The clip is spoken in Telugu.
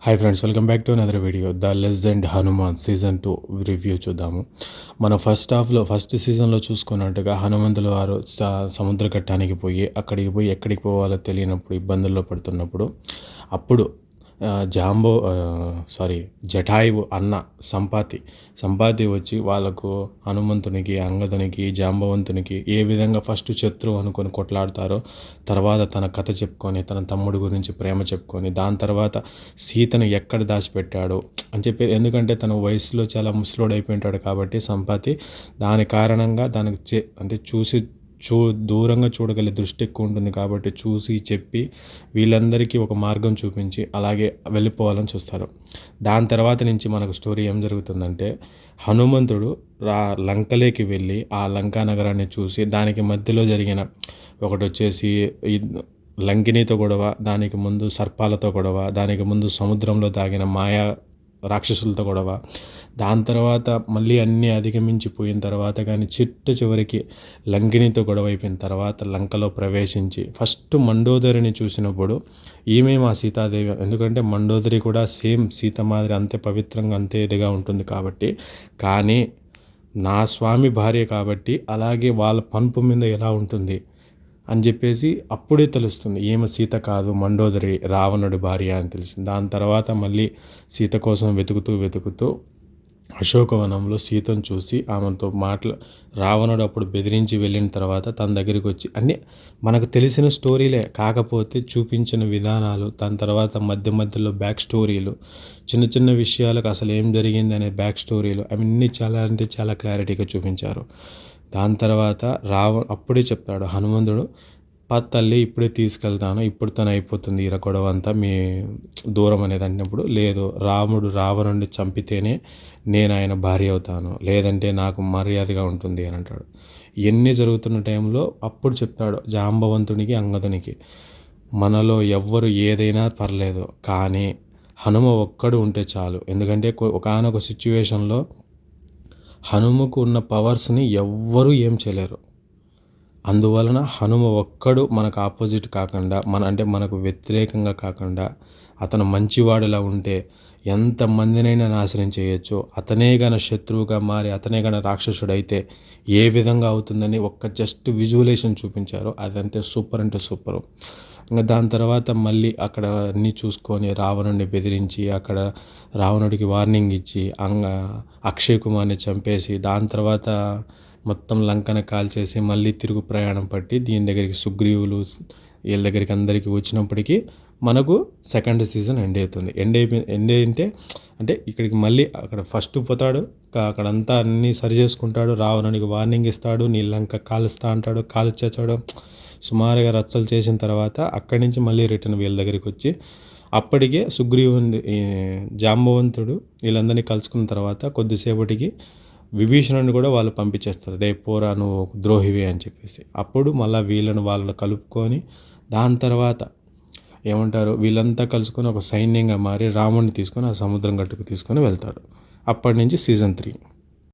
Hi friends, welcome back to another video. The legend Hanuman season 2 review చూద్దాము. మనం ఫస్ట్ సీజన్లో చూసుకున్నట్టుగా హనుమంతులు వారు సముద్ర ఘట్టానికి పోయి అక్కడికి పోయి ఎక్కడికి పోవాలో తెలియనప్పుడు ఇబ్బందుల్లో పడుతున్నప్పుడు అప్పుడు జటాయువు అన్న సంపాతి వచ్చి వాళ్ళకు హనుమంతునికి, అంగదునికి, జాంబవంతునికి ఏ విధంగా ఫస్ట్ శత్రువు అనుకొని కొట్లాడతారో, తర్వాత తన కథ చెప్పుకొని తన తమ్ముడి గురించి ప్రేమ చెప్పుకొని దాని తర్వాత సీతను ఎక్కడ దాచిపెట్టాడో అని చెప్పి, ఎందుకంటే తన వయసులో చాలా ముసలోడు అయిపోయింటాడు కాబట్టి సంపాతి దాని కారణంగా దానికి దూరంగా చూడగలిగే దృష్టి ఎక్కువ ఉంటుంది కాబట్టి చూసి చెప్పి వీళ్ళందరికీ ఒక మార్గం చూపించి అలాగే వెళ్ళిపోవాలని చూస్తారు. దాని తర్వాత నుంచి మనకు స్టోరీ ఏం జరుగుతుందంటే, హనుమంతుడు లంకలోకి వెళ్ళి ఆ లంకా నగరాన్ని చూసి దానికి మధ్యలో జరిగిన ఒకటి వచ్చేసి లంకినితో గొడవ, దానికి ముందు సర్పాలతో గొడవ, దానికి ముందు సముద్రంలో దాగిన మాయా రాక్షసులతో గొడవ, దాని తర్వాత మళ్ళీ అన్నీ అధిగమించిపోయిన తర్వాత కానీ చివరికి లంకినితో గొడవ అయిపోయిన తర్వాత లంకలో ప్రవేశించి ఫస్ట్ మండోదరిని చూసినప్పుడు ఈమె మా సీతాదేవి, ఎందుకంటే మండోదరి కూడా సేమ్ సీత మాదిరి అంతే పవిత్రంగా అంతే ఇదిగా ఉంటుంది కాబట్టి, కానీ నా స్వామి భార్య కాబట్టి అలాగే వాళ్ళ పనుపు మీద ఎలా ఉంటుంది అని చెప్పేసి అప్పుడే తెలుస్తుంది. ఈమె సీత కాదు, మండోదరి రావణుడి భార్య అని తెలిసింది. దాని తర్వాత మళ్ళీ సీత కోసం వెతుకుతూ అశోకవనంలో సీతను చూసి ఆమెతో రావణుడు అప్పుడు బెదిరించి వెళ్ళిన తర్వాత తన దగ్గరికి వచ్చి అన్నీ మనకు తెలిసిన స్టోరీలే, కాకపోతే చూపించిన విధానాలు, దాని తర్వాత మధ్యలో బ్యాక్ స్టోరీలు, చిన్న విషయాలకు అసలు ఏం జరిగింది అనే బ్యాక్ స్టోరీలు అవన్నీ చాలా అంటే చాలా క్లారిటీగా చూపించారు. దాని తర్వాత అప్పుడే చెప్తాడు హనుమంతుడు, తల్లి ఇప్పుడే తీసుకెళ్తాను, ఇప్పుడు తను అయిపోతుంది ఈర గొడవ అంతా మీ దూరం అనేది అన్నప్పుడు, లేదు రాముడు రావణుడిని చంపితేనే నేను ఆయన భార్య అవుతాను, లేదంటే నాకు మర్యాదగా ఉంటుంది అని అంటాడు. ఇవన్నీ జరుగుతున్న టైంలో అప్పుడు చెప్తాడు జాంబవంతునికి, అంగదునికి, మనలో ఎవ్వరు ఏదైనా పర్లేదు కానీ హనుమ ఒక్కడు ఉంటే చాలు. ఎందుకంటే ఒకానొక సిచ్యువేషన్లో హనుమకు ఉన్న పవర్స్ని ఎవ్వరూ ఏం చేయలేరు. అందువలన హనుమ ఒక్కడు మనకు ఆపోజిట్ కాకుండా మనకు వ్యతిరేకంగా కాకుండా అతను మంచివాడిలా ఉంటే ఎంతమందినైనా నాశనం చేయొచ్చు. అతనే గన శత్రువుగా మారి అతనే గన రాక్షసుడైతే ఏ విధంగా అవుతుందని జస్ట్ విజువలేషన్ చూపించారు. అదంతే సూపర్ అంటే సూపర్. ఇంకా దాని తర్వాత మళ్ళీ అక్కడ అన్నీ చూసుకొని రావణుడిని బెదిరించి అక్కడ రావణుడికి వార్నింగ్ ఇచ్చి అక్షయ్ కుమార్ని చంపేసి దాని తర్వాత మొత్తం లంకను కాల్చేసి మళ్ళీ తిరుగు ప్రయాణం పట్టి దీని దగ్గరికి సుగ్రీవులు వీళ్ళ దగ్గరికి అందరికీ వచ్చినప్పటికీ మనకు సెకండ్ సీజన్ ఎండ్ అవుతుంది. ఎండ్ అంటే ఇక్కడికి మళ్ళీ అక్కడ ఫస్ట్ పోతాడు, అక్కడంతా అన్నీ సరి చేసుకుంటాడు, రావణునికి వార్నింగ్ ఇస్తాడు, నీ లంక కాలుస్తా అంటాడు, కాల్చేస్తాడు, సుమారుగా రచ్చలు చేసిన తర్వాత అక్కడి నుంచి మళ్ళీ రిటర్న్ వీళ్ళ దగ్గరికి వచ్చి అప్పటికే సుగ్రీవుని జాంబవంతుడు వీళ్ళందరినీ కలుసుకున్న తర్వాత కొద్దిసేపటికి విభీషణుని కూడా వాళ్ళు పంపించేస్తారు, రేపు పోరా నువ్వు ద్రోహివి అని చెప్పేసి. అప్పుడు మళ్ళీ వాళ్ళని కలుపుకొని దాని తర్వాత ఏమంటారు వీళ్ళంతా కలుసుకొని ఒక సైన్యంగా మారి రాముడిని తీసుకొని ఆ సముద్రం గట్టుకు తీసుకొని వెళ్తాడు. అప్పటి నుంచి సీజన్ 3.